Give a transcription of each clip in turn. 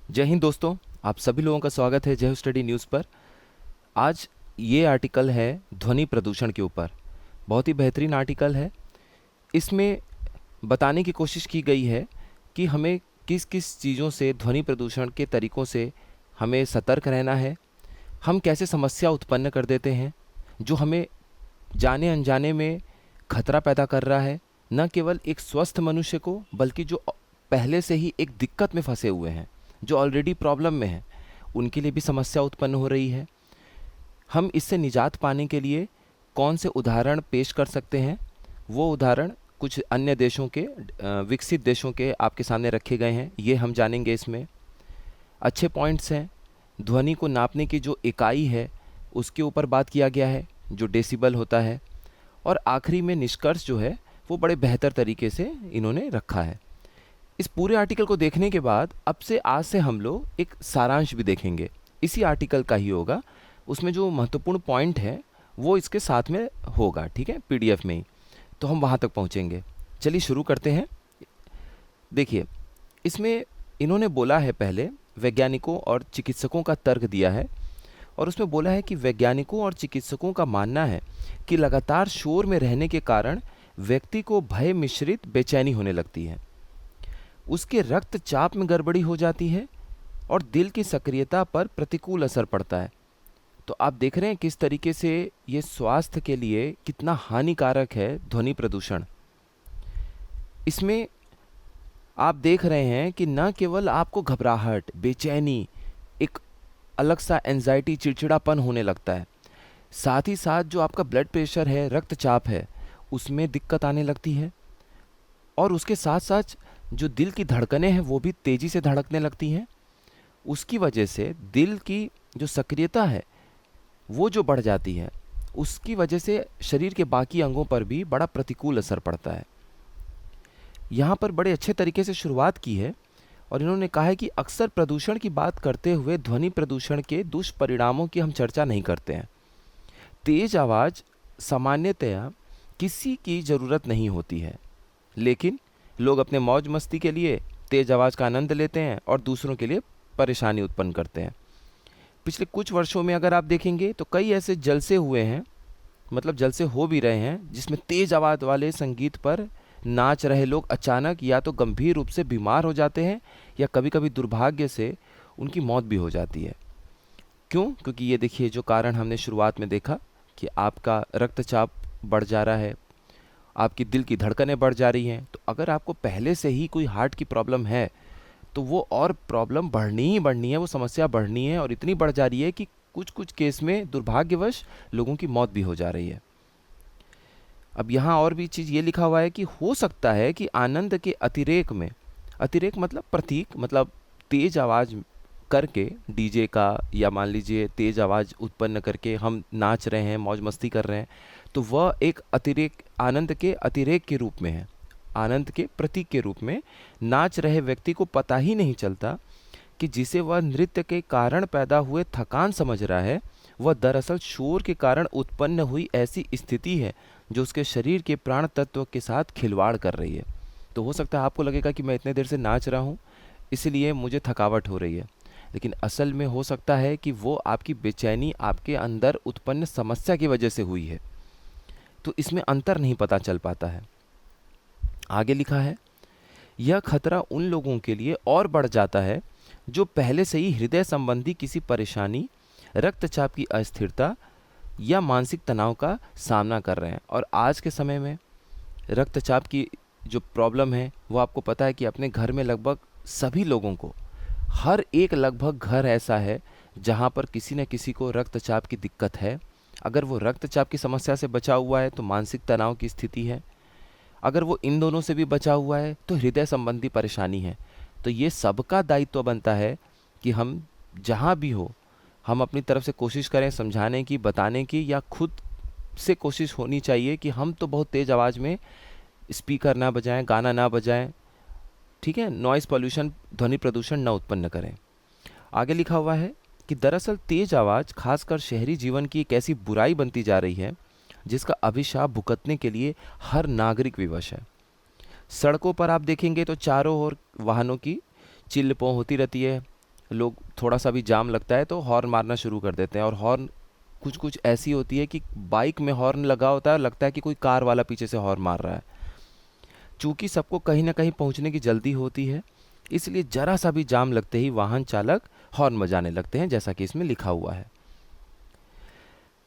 जय हिंद दोस्तों। आप सभी लोगों का स्वागत है जय हो स्टडी न्यूज़ पर। आज ये आर्टिकल है ध्वनि प्रदूषण के ऊपर। बहुत ही बेहतरीन आर्टिकल है। इसमें बताने की कोशिश की गई है कि हमें किस किस चीज़ों से, ध्वनि प्रदूषण के तरीक़ों से हमें सतर्क रहना है। हम कैसे समस्या उत्पन्न कर देते हैं जो हमें जाने अनजाने में खतरा पैदा कर रहा है, न केवल एक स्वस्थ मनुष्य को बल्कि जो पहले से ही एक दिक्कत में फंसे हुए हैं, जो ऑलरेडी प्रॉब्लम में हैं, उनके लिए भी समस्या उत्पन्न हो रही है। हम इससे निजात पाने के लिए कौन से उदाहरण पेश कर सकते हैं, वो उदाहरण कुछ अन्य देशों के, विकसित देशों के आपके सामने रखे गए हैं। ये हम जानेंगे। इसमें अच्छे पॉइंट्स हैं। ध्वनि को नापने की जो इकाई है उसके ऊपर बात किया गया है, जो डेसिबल होता है। और आखिरी में निष्कर्ष जो है वो बड़े बेहतर तरीके से इन्होंने रखा है। इस पूरे आर्टिकल को देखने के बाद आज से हम लोग एक सारांश भी देखेंगे, इसी आर्टिकल का ही होगा। उसमें जो महत्वपूर्ण पॉइंट है वो इसके साथ में होगा, ठीक है, पीडीएफ में ही। तो हम वहाँ तक पहुँचेंगे। चलिए शुरू करते हैं। देखिए, इसमें इन्होंने बोला है, पहले वैज्ञानिकों और चिकित्सकों का तर्क दिया है, और उसमें बोला है कि वैज्ञानिकों और चिकित्सकों का मानना है कि लगातार शोर में रहने के कारण व्यक्ति को भय मिश्रित बेचैनी होने लगती है, उसके रक्तचाप में गड़बड़ी हो जाती है और दिल की सक्रियता पर प्रतिकूल असर पड़ता है। तो आप देख रहे हैं किस तरीके से ये स्वास्थ्य के लिए कितना हानिकारक है ध्वनि प्रदूषण। इसमें आप देख रहे हैं कि न केवल आपको घबराहट, बेचैनी, एक अलग सा एंजाइटी, चिड़चिड़ापन होने लगता है, साथ ही साथ जो आपका ब्लड प्रेशर है, रक्तचाप है, उसमें दिक्कत आने लगती है। और उसके साथ साथ जो दिल की धड़कनें हैं वो भी तेज़ी से धड़कने लगती हैं। उसकी वजह से दिल की जो सक्रियता है वो जो बढ़ जाती है, उसकी वजह से शरीर के बाकी अंगों पर भी बड़ा प्रतिकूल असर पड़ता है। यहाँ पर बड़े अच्छे तरीके से शुरुआत की है और इन्होंने कहा है कि अक्सर प्रदूषण की बात करते हुए ध्वनि प्रदूषण के दुष्परिणामों की हम चर्चा नहीं करते हैं। तेज़ आवाज़ सामान्यतया किसी की ज़रूरत नहीं होती है, लेकिन लोग अपने मौज मस्ती के लिए तेज़ आवाज़ का आनंद लेते हैं और दूसरों के लिए परेशानी उत्पन्न करते हैं। पिछले कुछ वर्षों में अगर आप देखेंगे तो कई ऐसे जलसे हुए हैं, मतलब जलसे हो भी रहे हैं, जिसमें तेज़ आवाज़ वाले संगीत पर नाच रहे लोग अचानक या तो गंभीर रूप से बीमार हो जाते हैं या कभी कभी दुर्भाग्य से उनकी मौत भी हो जाती है। क्यों? क्योंकि ये देखिए, जो कारण हमने शुरुआत में देखा कि आपका रक्तचाप बढ़ जा रहा है, आपकी दिल की धड़कनें बढ़ जा रही हैं। तो अगर आपको पहले से ही कोई हार्ट की प्रॉब्लम है तो वो और प्रॉब्लम बढ़नी ही बढ़नी है, वो समस्या बढ़नी है, और इतनी बढ़ जा रही है कि कुछ कुछ केस में दुर्भाग्यवश लोगों की मौत भी हो जा रही है। अब यहाँ और भी चीज़ ये लिखा हुआ है कि हो सकता है कि आनंद के अतिरेक में, अतिरेक मतलब प्रतीक, मतलब तेज़ आवाज़ करके डीजे का, या मान लीजिए तेज़ आवाज़ उत्पन्न करके हम नाच रहे हैं, मौज मस्ती कर रहे हैं, तो वह एक अतिरेक, आनंद के अतिरेक के रूप में है, आनंद के प्रतीक के रूप में। नाच रहे व्यक्ति को पता ही नहीं चलता कि जिसे वह नृत्य के कारण पैदा हुए थकान समझ रहा है, वह दरअसल शोर के कारण उत्पन्न हुई ऐसी स्थिति है जो उसके शरीर के प्राण तत्व के साथ खिलवाड़ कर रही है। तो हो सकता है आपको लगेगा कि मैं इतने देर से नाच रहा हूँ इसलिए मुझे थकावट हो रही है, लेकिन असल में हो सकता है कि वो आपकी बेचैनी आपके अंदर उत्पन्न समस्या की वजह से हुई है। तो इसमें अंतर नहीं पता चल पाता है। आगे लिखा है, यह खतरा उन लोगों के लिए और बढ़ जाता है जो पहले से ही हृदय संबंधी किसी परेशानी, रक्तचाप की अस्थिरता या मानसिक तनाव का सामना कर रहे हैं। और आज के समय में रक्तचाप की जो प्रॉब्लम है वो आपको पता है कि अपने घर में लगभग सभी लोगों को, हर एक लगभग घर ऐसा है जहाँ पर किसी न किसी को रक्तचाप की दिक्कत है। अगर वो रक्तचाप की समस्या से बचा हुआ है तो मानसिक तनाव की स्थिति है, अगर वो इन दोनों से भी बचा हुआ है तो हृदय संबंधी परेशानी है। तो ये सबका दायित्व बनता है कि हम जहाँ भी हो, हम अपनी तरफ से कोशिश करें समझाने की, बताने की, या खुद से कोशिश होनी चाहिए कि हम तो बहुत तेज़ आवाज़ में स्पीकर ना बजाएं, गाना ना बजाएं, ठीक है, नॉइज़ पॉल्यूशन, ध्वनि प्रदूषण न उत्पन्न करें। आगे लिखा हुआ है कि दरअसल तेज़ आवाज़ खासकर शहरी जीवन की एक ऐसी बुराई बनती जा रही है जिसका अभिशाप भुगतने के लिए हर नागरिक विवश है। सड़कों पर आप देखेंगे तो चारों ओर वाहनों की चिल्लपों होती रहती है, लोग थोड़ा सा भी जाम लगता है तो हॉर्न मारना शुरू कर देते हैं, और हॉर्न कुछ कुछ ऐसी होती है कि बाइक में हॉर्न लगा होता है, लगता है कि कोई कार वाला पीछे से हॉर्न मार रहा है। चूंकि सबको कहीं ना कहीं पहुंचने की जल्दी होती है, इसलिए जरा सा भी जाम लगते ही वाहन चालक हॉर्न बजाने लगते हैं, जैसा कि इसमें लिखा हुआ है।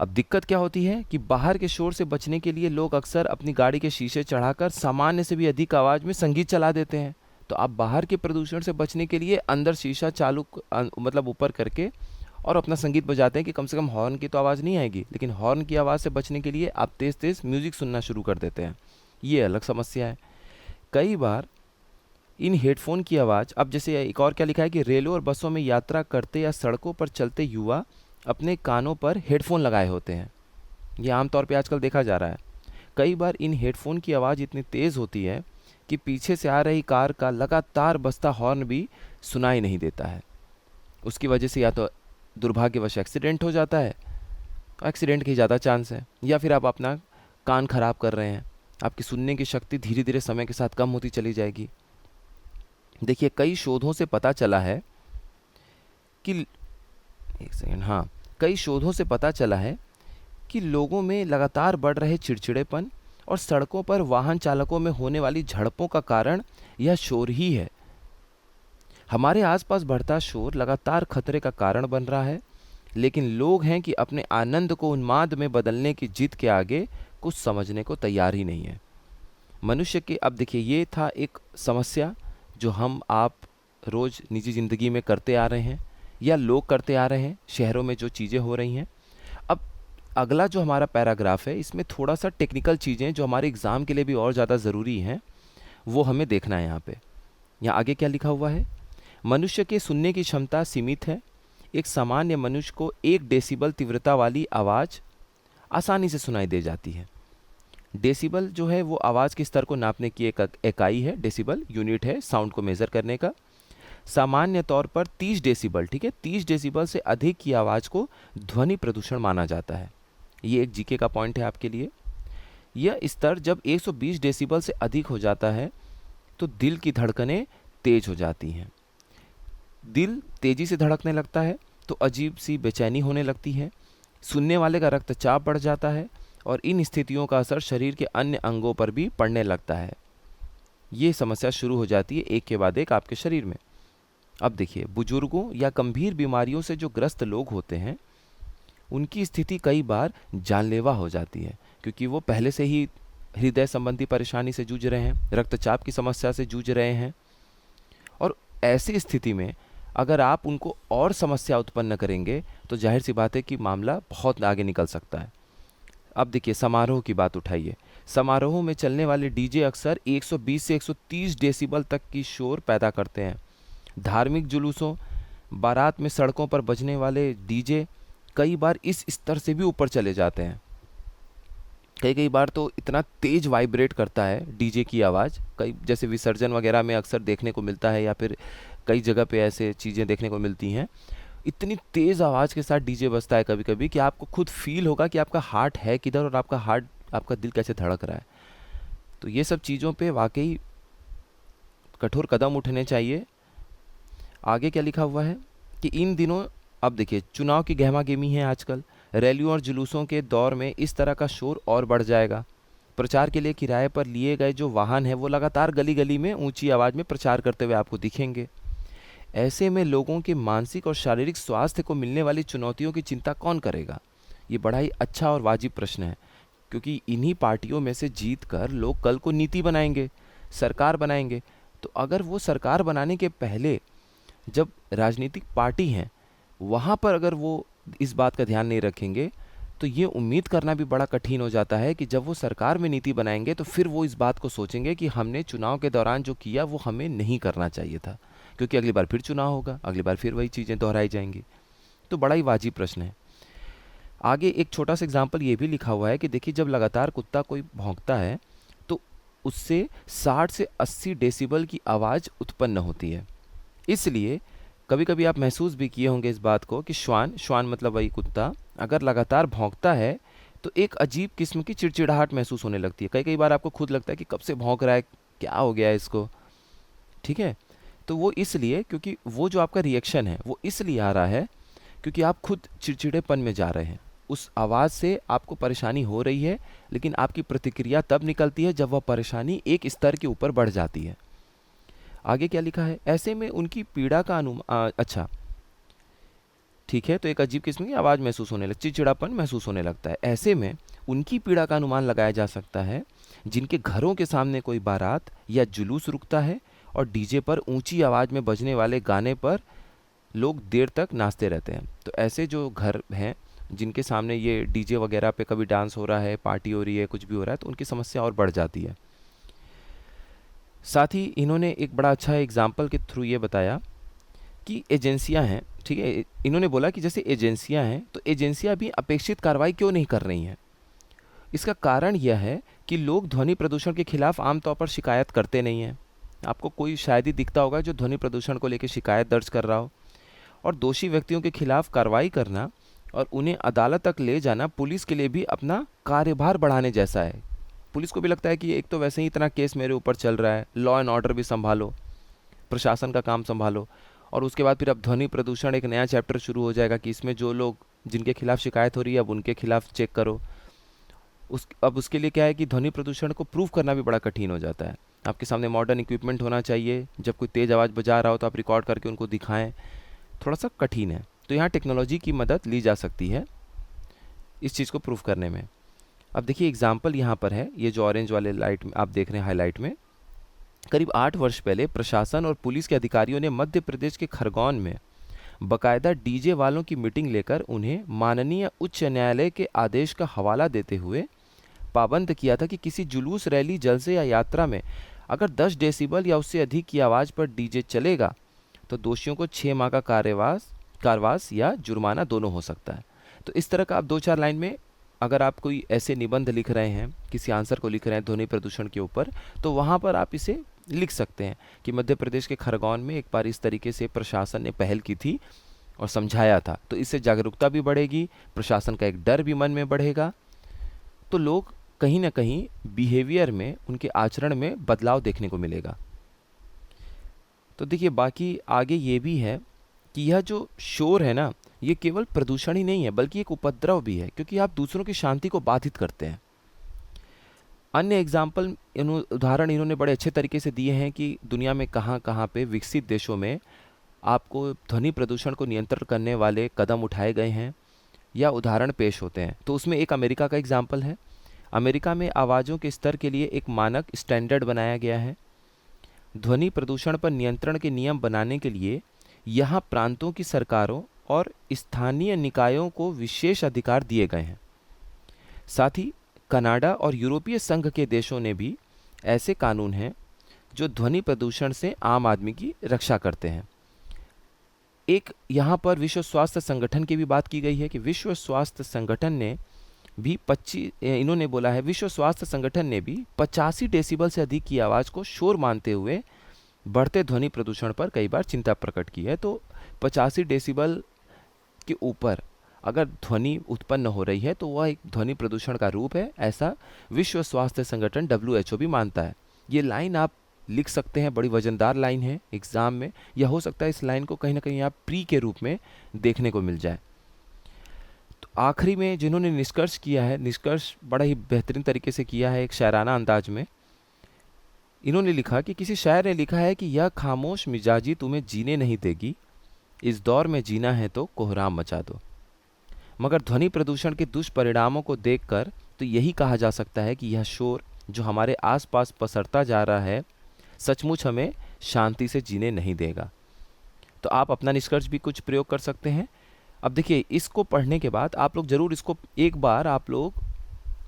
अब दिक्कत क्या होती है कि बाहर के शोर से बचने के लिए लोग अक्सर अपनी गाड़ी के शीशे चढ़ाकर सामान्य से भी अधिक आवाज़ में संगीत चला देते हैं। तो आप बाहर के प्रदूषण से बचने के लिए अंदर शीशा मतलब ऊपर करके और अपना संगीत बजाते हैं कि कम से कम हॉर्न की तो आवाज़ नहीं आएगी, लेकिन हॉर्न की आवाज़ से बचने के लिए आप तेज़ तेज़ म्यूज़िक सुनना शुरू कर देते हैं। ये अलग समस्या है। कई बार इन हेडफोन की आवाज़, अब जैसे एक और क्या लिखा है कि रेलों और बसों में यात्रा करते या सड़कों पर चलते युवा अपने कानों पर हेडफोन लगाए होते हैं। ये आमतौर पे आजकल देखा जा रहा है। कई बार इन हेडफोन की आवाज़ इतनी तेज़ होती है कि पीछे से आ रही कार का लगातार बजता हॉर्न भी सुनाई नहीं देता है। उसकी वजह से या तो दुर्भाग्यवश एक्सीडेंट हो जाता है, एक्सीडेंट के ज़्यादा चांस है, या फिर आप अपना कान खराब कर रहे हैं। आपकी सुनने की शक्ति धीरे धीरे समय के साथ कम होती चली जाएगी। देखिए, कई शोधों से पता चला है कि एक सेकेंड, हाँ, कई शोधों से पता चला है कि लोगों में लगातार बढ़ रहे चिड़चिड़ेपन और सड़कों पर वाहन चालकों में होने वाली झड़पों का कारण यह शोर ही है। हमारे आसपास बढ़ता शोर लगातार खतरे का कारण बन रहा है, लेकिन लोग हैं कि अपने आनंद को उन्माद में बदलने की जिद के आगे कुछ समझने को तैयार ही नहीं है। मनुष्य के, अब देखिए, ये था एक समस्या जो हम आप रोज़ निजी ज़िंदगी में करते आ रहे हैं या लोग करते आ रहे हैं, शहरों में जो चीज़ें हो रही हैं। अब अगला जो हमारा पैराग्राफ है, इसमें थोड़ा सा टेक्निकल चीज़ें जो हमारे एग्ज़ाम के लिए भी और ज़्यादा ज़रूरी हैं, वो हमें देखना है यहाँ पे। यहाँ आगे क्या लिखा हुआ है? मनुष्य के सुनने की क्षमता सीमित है। एक सामान्य मनुष्य को 1 डेसिबल तीव्रता वाली आवाज़ आसानी से सुनाई दे जाती है। डेसिबल जो है वो आवाज़ के स्तर को नापने की एक इकाई है। डेसिबल यूनिट है साउंड को मेज़र करने का। सामान्य तौर पर 30 डेसिबल, ठीक है, 30 डेसिबल से अधिक की आवाज़ को ध्वनि प्रदूषण माना जाता है। ये एक जीके का पॉइंट है आपके लिए। यह स्तर जब 120 डेसिबल से अधिक हो जाता है तो दिल की धड़कनें तेज हो जाती हैं। दिल तेजी से धड़कने लगता है तो अजीब सी बेचैनी होने लगती है। सुनने वाले का रक्तचाप बढ़ जाता है और इन स्थितियों का असर शरीर के अन्य अंगों पर भी पड़ने लगता है। ये समस्या शुरू हो जाती है एक के बाद एक आपके शरीर में। अब देखिए, बुजुर्गों या गंभीर बीमारियों से जो ग्रस्त लोग होते हैं, उनकी स्थिति कई बार जानलेवा हो जाती है, क्योंकि वो पहले से ही हृदय संबंधी परेशानी से जूझ रहे हैं, रक्तचाप की समस्या से जूझ रहे हैं, और ऐसी स्थिति में अगर आप उनको और समस्या उत्पन्न करेंगे तो जाहिर सी बात है कि मामला बहुत आगे निकल सकता है। अब देखिए, समारोह की बात उठाइए। समारोह में चलने वाले डीजे अक्सर 120 से 130 डेसिबल तक की शोर पैदा करते हैं। धार्मिक जुलूसों, बारात में सड़कों पर बजने वाले डीजे कई बार इस स्तर से भी ऊपर चले जाते हैं। कई कई बार तो इतना तेज वाइब्रेट करता है डीजे की आवाज़, कई जैसे विसर्जन वगैरह में अक्सर देखने को मिलता है, या फिर कई जगह पे ऐसे चीज़ें देखने को मिलती हैं। इतनी तेज़ आवाज़ के साथ डीजे बजता है कभी कभी कि आपको खुद फील होगा कि आपका हार्ट है किधर और आपका दिल कैसे धड़क रहा है। तो ये सब चीज़ों पे वाकई कठोर कदम उठने चाहिए। आगे क्या लिखा हुआ है कि इन दिनों, अब देखिए, चुनाव की गहमा-गहमी है आजकल। रैलियों और जुलूसों के दौर में इस तरह का शोर और बढ़ जाएगा। प्रचार के लिए किराए पर लिए गए जो वाहन हैं वो लगातार गली गली में ऊंची आवाज़ में प्रचार करते हुए आपको दिखेंगे। ऐसे में लोगों के मानसिक और शारीरिक स्वास्थ्य को मिलने वाली चुनौतियों की चिंता कौन करेगा? ये बड़ा ही अच्छा और वाजिब प्रश्न है, क्योंकि इन्हीं पार्टियों में से जीत कर लोग कल को नीति बनाएंगे, सरकार बनाएंगे। तो अगर वो सरकार बनाने के पहले, जब राजनीतिक पार्टी हैं, वहाँ पर अगर वो इस बात का ध्यान नहीं रखेंगे, तो ये उम्मीद करना भी बड़ा कठिन हो जाता है कि जब वो सरकार में नीति बनाएंगे तो फिर वो इस बात को सोचेंगे कि हमने चुनाव के दौरान जो किया वो हमें नहीं करना चाहिए था, क्योंकि अगली बार फिर चुनाव होगा, अगली बार फिर वही चीज़ें दोहराई जाएंगी। तो बड़ा ही वाजिब प्रश्न है। आगे एक छोटा सा एग्जाम्पल ये भी लिखा हुआ है कि देखिए, जब लगातार कुत्ता कोई भौंकता है तो उससे 60 से 80 डेसिबल की आवाज़ उत्पन्न होती है। इसलिए कभी कभी आप महसूस भी किए होंगे इस बात को कि श्वान मतलब वही कुत्ता, अगर लगातार भौंकता है तो एक अजीब किस्म की चिड़चिड़ाहट महसूस होने लगती है। कई कई बार आपको खुद लगता है कि कब से भौंक रहा है, क्या हो गया है इसको, ठीक है। तो वो इसलिए क्योंकि वो जो आपका रिएक्शन है वो इसलिए आ रहा है क्योंकि आप खुद चिड़चिड़ेपन में जा रहे हैं। उस आवाज़ से आपको परेशानी हो रही है, लेकिन आपकी प्रतिक्रिया तब निकलती है जब वह परेशानी एक स्तर के ऊपर बढ़ जाती है। आगे क्या लिखा है, ऐसे में उनकी पीड़ा का अच्छा ठीक है, तो एक अजीब किस्म की आवाज़ महसूस होने लगती, चिड़चिड़ापन महसूस होने लगता है। ऐसे में उनकी पीड़ा का अनुमान लगाया जा सकता है जिनके घरों के सामने कोई बारात या जुलूस रुकता है और डीजे पर ऊंची आवाज़ में बजने वाले गाने पर लोग देर तक नाचते रहते हैं। तो ऐसे जो घर हैं जिनके सामने ये डीजे वगैरह पे कभी डांस हो रहा है, पार्टी हो रही है, कुछ भी हो रहा है, तो उनकी समस्या और बढ़ जाती है। साथ ही इन्होंने एक बड़ा अच्छा एग्जाम्पल के थ्रू ये बताया कि एजेंसियां हैं, ठीक है, इन्होंने बोला कि जैसे एजेंसियां हैं तो एजेंसियां भी अपेक्षित कार्रवाई क्यों नहीं कर रही हैं। इसका कारण यह है कि लोग ध्वनि प्रदूषण के खिलाफ आमतौर पर शिकायत करते नहीं हैं। आपको कोई शायद ही दिखता होगा जो ध्वनि प्रदूषण को लेकर शिकायत दर्ज कर रहा हो। और दोषी व्यक्तियों के खिलाफ कार्रवाई करना और उन्हें अदालत तक ले जाना पुलिस के लिए भी अपना कार्यभार बढ़ाने जैसा है। पुलिस को भी लगता है कि एक तो वैसे ही इतना केस मेरे ऊपर चल रहा है, लॉ एंड ऑर्डर भी संभालो, प्रशासन का काम संभालो, और उसके बाद फिर अब ध्वनि प्रदूषण एक नया चैप्टर शुरू हो जाएगा कि इसमें जो लोग जिनके खिलाफ शिकायत हो रही है अब उनके खिलाफ चेक करो। अब उसके लिए क्या है कि ध्वनि प्रदूषण को प्रूव करना भी बड़ा कठिन हो जाता है। आपके सामने मॉडर्न इक्विपमेंट होना चाहिए, जब कोई तेज़ आवाज़ बजा रहा हो तो आप रिकॉर्ड करके उनको दिखाएं, थोड़ा सा कठिन है। तो यहाँ टेक्नोलॉजी की मदद ली जा सकती है इस चीज़ को प्रूव करने में। अब देखिए एग्जाम्पल यहाँ पर है, ये जो ऑरेंज वाले लाइट में आप देख रहे हैं हाईलाइट में, करीब 8 वर्ष पहले प्रशासन और पुलिस के अधिकारियों ने मध्य प्रदेश के खरगोन में बाकायदा डीजे वालों की मीटिंग लेकर उन्हें माननीय उच्च न्यायालय के आदेश का हवाला देते हुए पाबंद किया था कि किसी जुलूस, रैली, जलसे या यात्रा में अगर 10 डेसिबल या उससे अधिक की आवाज़ पर डीजे चलेगा तो दोषियों को 6 माह का कारावास या जुर्माना दोनों हो सकता है। तो इस तरह का आप 2-4 लाइन में अगर आप कोई ऐसे निबंध लिख रहे हैं, किसी आंसर को लिख रहे हैं ध्वनि प्रदूषण के ऊपर, तो वहाँ पर आप इसे लिख सकते हैं कि मध्य प्रदेश के खरगोन में एक बार इस तरीके से प्रशासन ने पहल की थी और समझाया था। तो इससे जागरूकता भी बढ़ेगी, प्रशासन का एक डर भी मन में बढ़ेगा, तो लोग कहीं ना कहीं बिहेवियर में, उनके आचरण में बदलाव देखने को मिलेगा। तो देखिए बाकी आगे ये भी है कि यह जो शोर है ना, ये केवल प्रदूषण ही नहीं है बल्कि एक उपद्रव भी है, क्योंकि आप दूसरों की शांति को बाधित करते हैं। अन्य एग्जाम्पल उदाहरण इन्होंने बड़े अच्छे तरीके से दिए हैं कि दुनिया में कहाँ कहाँ पे विकसित देशों में आपको ध्वनि प्रदूषण को नियंत्रण करने वाले कदम उठाए गए हैं या उदाहरण पेश होते हैं। तो उसमें एक अमेरिका का एग्जाम्पल है। अमेरिका में आवाज़ों के स्तर के लिए एक मानक स्टैंडर्ड बनाया गया है। ध्वनि प्रदूषण पर नियंत्रण के नियम बनाने के लिए यहाँ प्रांतों की सरकारों और स्थानीय निकायों को विशेष अधिकार दिए गए हैं। साथ ही कनाडा और यूरोपीय संघ के देशों ने भी ऐसे कानून हैं जो ध्वनि प्रदूषण से आम आदमी की रक्षा करते हैं। एक यहाँ पर विश्व स्वास्थ्य संगठन की भी बात की गई है कि विश्व स्वास्थ्य संगठन ने भी 85 डेसिबल से अधिक की आवाज़ को शोर मानते हुए बढ़ते ध्वनि प्रदूषण पर कई बार चिंता प्रकट की है। तो 85 डेसिबल के ऊपर अगर ध्वनि उत्पन्न हो रही है तो वह एक ध्वनि प्रदूषण का रूप है, ऐसा विश्व स्वास्थ्य संगठन WHO भी मानता है। ये लाइन आप लिख सकते हैं, बड़ी वजनदार लाइन है एग्ज़ाम में, या हो सकता है इस लाइन को कहीं ना कहीं आप प्री के रूप में देखने को मिल जाए। तो आखिरी में जिन्होंने निष्कर्ष किया है, निष्कर्ष बड़ा ही बेहतरीन तरीके से किया है एक शायराना अंदाज में। इन्होंने लिखा कि किसी शायर ने लिखा है कि यह खामोश मिजाजी तुम्हें जीने नहीं देगी, इस दौर में जीना है तो कोहराम मचा दो। मगर ध्वनि प्रदूषण के दुष्परिणामों को देखकर तो यही कहा जा सकता है कि यह शोर जो हमारे आसपास पसरता जा रहा है सचमुच हमें शांति से जीने नहीं देगा। तो आप अपना निष्कर्ष भी कुछ प्रयोग कर सकते हैं। अब देखिए इसको पढ़ने के बाद आप लोग ज़रूर इसको एक बार आप लोग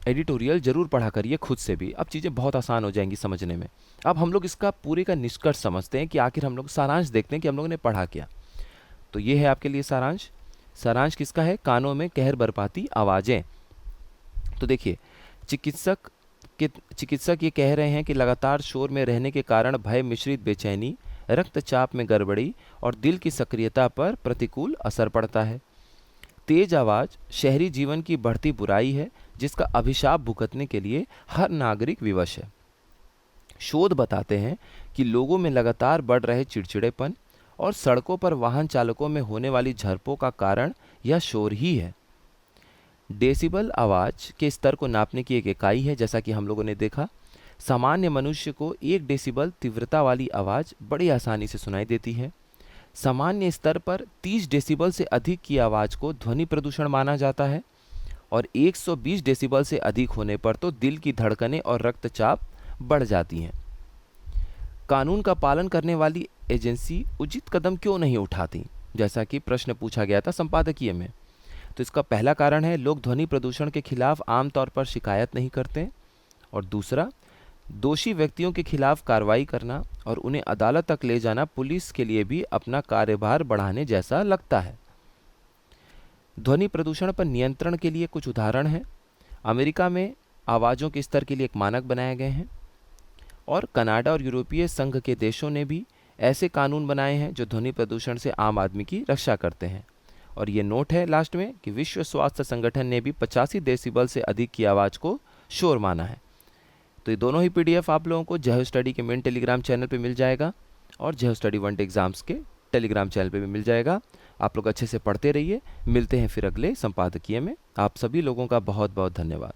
एडिटोरियल ज़रूर पढ़ा करिए खुद से भी, अब चीज़ें बहुत आसान हो जाएंगी समझने में। अब हम लोग इसका पूरे का निष्कर्ष समझते हैं कि आखिर हम लोग सारांश देखते हैं कि हम लोगों ने पढ़ा क्या। तो ये है आपके लिए सारांश। सारांश किसका है? कानों में कहर बरपाती आवाज़ें। तो देखिए चिकित्सक ये कह रहे हैं कि लगातार शोर में रहने के कारण भय मिश्रित बेचैनी, रक्तचाप में गड़बड़ी और दिल की सक्रियता पर प्रतिकूल असर पड़ता है। तेज आवाज़ शहरी जीवन की बढ़ती बुराई है जिसका अभिशाप भुगतने के लिए हर नागरिक विवश है। शोध बताते हैं कि लोगों में लगातार बढ़ रहे चिड़चिड़ेपन और सड़कों पर वाहन चालकों में होने वाली झड़पों का कारण यह शोर ही है। डेसिबल आवाज़ के स्तर को नापने की एक इकाई है। जैसा कि हम लोगों ने देखा, सामान्य मनुष्य को 1 डेसिबल तीव्रता वाली आवाज़ बड़ी आसानी से सुनाई देती है। सामान्य स्तर पर 30 डेसिबल से अधिक की आवाज़ को ध्वनि प्रदूषण माना जाता है और 120 डेसिबल से अधिक होने पर तो दिल की धड़कनें और रक्तचाप बढ़ जाती हैं। कानून का पालन करने वाली एजेंसी उचित कदम क्यों नहीं उठाती, जैसा कि प्रश्न पूछा गया था संपादकीय में। तो इसका पहला कारण है, लोग ध्वनि प्रदूषण के खिलाफ आमतौर पर शिकायत नहीं करते। और दूसरा, दोषी व्यक्तियों के खिलाफ कार्रवाई करना और उन्हें अदालत तक ले जाना पुलिस के लिए भी अपना कार्यभार बढ़ाने जैसा लगता है। ध्वनि प्रदूषण पर नियंत्रण के लिए कुछ उदाहरण हैं। अमेरिका में आवाज़ों के स्तर के लिए एक मानक बनाए गए हैं और कनाडा और यूरोपीय संघ के देशों ने भी ऐसे कानून बनाए हैं जो ध्वनि प्रदूषण से आम आदमी की रक्षा करते हैं। और ये नोट है लास्ट में कि विश्व स्वास्थ्य संगठन ने भी 85 डेसिबल से अधिक की आवाज़ को शोर माना है। तो ये दोनों ही पीडीएफ आप लोगों को जय हो स्टडी के मेन टेलीग्राम चैनल पे मिल जाएगा और जय हो स्टडी 1 डे एग्जाम्स के टेलीग्राम चैनल पे भी मिल जाएगा। आप लोग अच्छे से पढ़ते रहिए। मिलते हैं फिर अगले संपादकीय में। आप सभी लोगों का बहुत बहुत धन्यवाद।